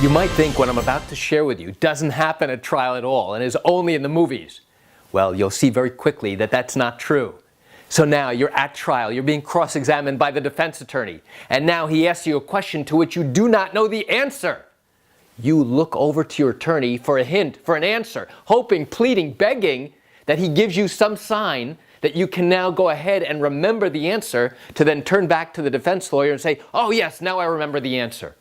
You might think what I'm about to share with you doesn't happen at trial at all and is only in the movies. Well, you'll see very quickly that that's not true. So now you're at trial, you're being cross-examined by the defense attorney, and now he asks you a question to which you do not know the answer. You look over to your attorney for a hint, for an answer, hoping, pleading, begging that he gives you some sign that you can now go ahead and remember the answer to then turn back to the defense lawyer and say, "Oh yes, now I remember the answer."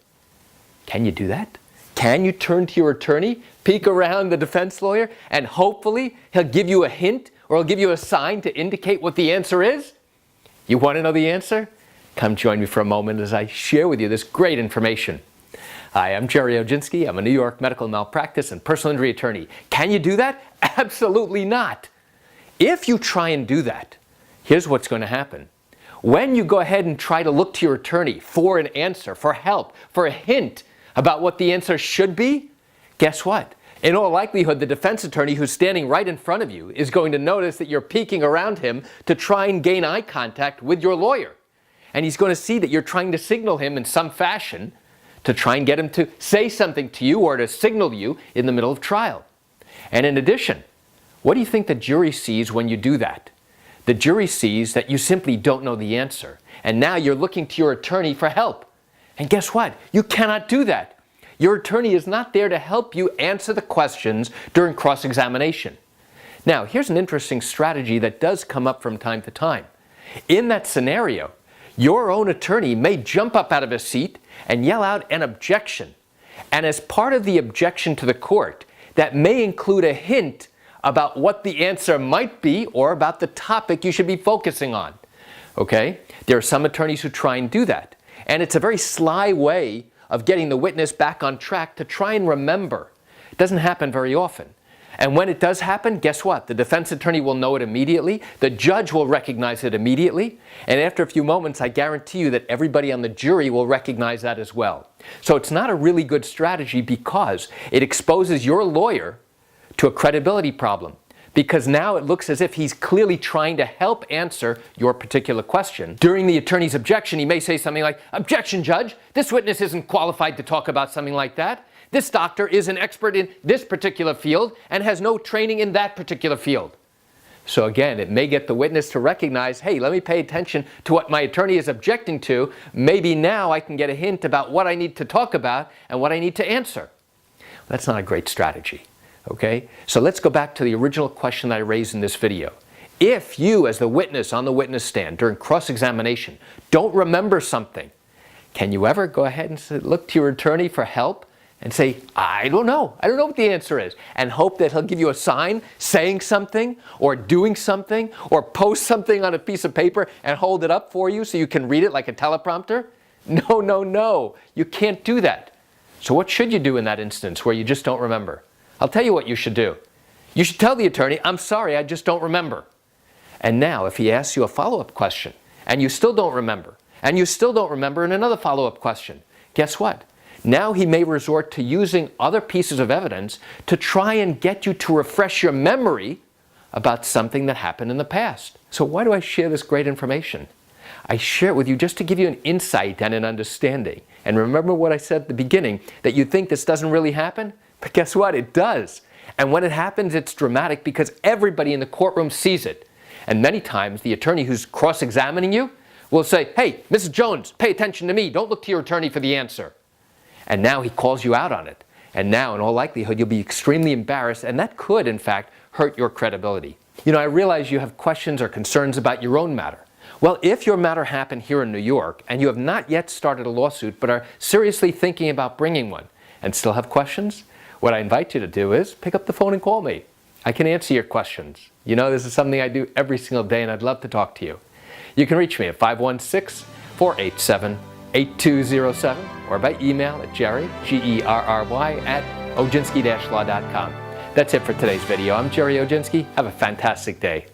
Can you do that? Can you turn to your attorney, peek around the defense lawyer, and hopefully he'll give you a hint or he'll give you a sign to indicate what the answer is? You want to know the answer? Come join me for a moment as I share with you this great information. Hi, I'm Gerry Oginski. I'm a New York medical malpractice and personal injury attorney. Can you do that? Absolutely not. If you try and do that, here's what's going to happen. When you go ahead and try to look to your attorney for an answer, for help, for a hint about what the answer should be, guess what? In all likelihood, the defense attorney who's standing right in front of you is going to notice that you're peeking around him to try and gain eye contact with your lawyer. And he's going to see that you're trying to signal him in some fashion to try and get him to say something to you or to signal you in the middle of trial. And in addition, what do you think the jury sees when you do that? The jury sees that you simply don't know the answer, and now you're looking to your attorney for help. And guess what? You cannot do that. Your attorney is not there to help you answer the questions during cross-examination. Now, here's an interesting strategy that does come up from time to time. In that scenario, your own attorney may jump up out of his seat and yell out an objection. And as part of the objection to the court, that may include a hint about what the answer might be or about the topic you should be focusing on. Okay? There are some attorneys who try and do that. And it's a very sly way of getting the witness back on track to try and remember. It doesn't happen very often. And when it does happen, guess what? The defense attorney will know it immediately. The judge will recognize it immediately. And after a few moments, I guarantee you that everybody on the jury will recognize that as well. So it's not a really good strategy because it exposes your lawyer to a credibility problem. Because now it looks as if he's clearly trying to help answer your particular question. During the attorney's objection, he may say something like, "Objection, Judge, this witness isn't qualified to talk about something like that. This doctor is an expert in this particular field and has no training in that particular field." So again, it may get the witness to recognize, hey, let me pay attention to what my attorney is objecting to. Maybe now I can get a hint about what I need to talk about and what I need to answer. That's not a great strategy. Okay, so let's go back to the original question that I raised in this video. If you, as the witness on the witness stand during cross-examination, don't remember something, can you ever go ahead and look to your attorney for help and say, I don't know what the answer is, and hope that he'll give you a sign saying something or doing something or post something on a piece of paper and hold it up for you so you can read it like a teleprompter? No, you can't do that. So what should you do in that instance where you just don't remember? I'll tell you what you should do. You should tell the attorney, "I'm sorry, I just don't remember." And now if he asks you a follow-up question and you still don't remember, and you still don't remember in another follow-up question, guess what? Now he may resort to using other pieces of evidence to try and get you to refresh your memory about something that happened in the past. So why do I share this great information? I share it with you just to give you an insight and an understanding. And remember what I said at the beginning, that you think this doesn't really happen? But guess what? It does. And when it happens, it's dramatic because everybody in the courtroom sees it. And many times, the attorney who's cross-examining you will say, "Hey, Mrs. Jones, pay attention to me. Don't look to your attorney for the answer." And now he calls you out on it. And now, in all likelihood, you'll be extremely embarrassed, and that could, in fact, hurt your credibility. You know, I realize you have questions or concerns about your own matter. Well, if your matter happened here in New York, and you have not yet started a lawsuit, but are seriously thinking about bringing one, and still have questions, what I invite you to do is pick up the phone and call me. I can answer your questions. You know, this is something I do every single day, and I'd love to talk to you. You can reach me at 516-487-8207 or by email at Gerry, Gerry, at oginski-law.com. That's it for today's video. I'm Gerry Oginski. Have a fantastic day.